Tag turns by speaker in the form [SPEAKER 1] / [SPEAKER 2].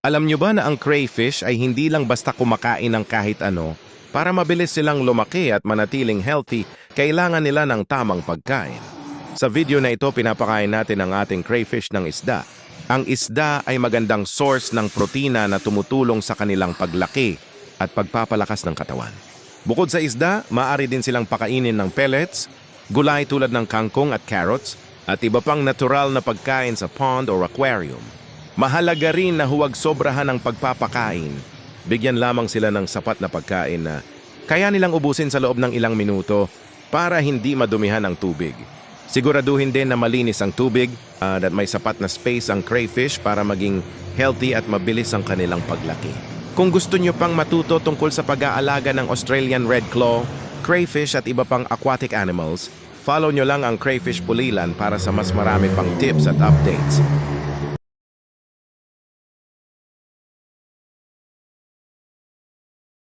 [SPEAKER 1] Alam nyo ba na ang crayfish ay hindi lang basta kumakain ng kahit ano? Para mabilis silang lumaki at manatiling healthy, kailangan nila ng tamang pagkain. Sa video na ito, pinapakain natin ang ating crayfish ng isda. Ang isda ay magandang source ng protina na tumutulong sa kanilang paglaki at pagpapalakas ng katawan. Bukod sa isda, maaari din silang pakainin ng pellets, gulay tulad ng kangkong at carrots, at iba pang natural na pagkain sa pond or aquarium. Mahalaga rin na huwag sobrahan ng pagpapakain. Bigyan lamang sila ng sapat na pagkain na kaya nilang ubusin sa loob ng ilang minuto para hindi madumihan ang tubig. Siguraduhin din na malinis ang tubig at may sapat na space ang crayfish para maging healthy at mabilis ang kanilang paglaki. Kung gusto nyo pang matuto tungkol sa pag-aalaga ng Australian Red Claw, crayfish at iba pang aquatic animals, follow nyo lang ang Crayfish Pulilan para sa mas marami pang tips at updates.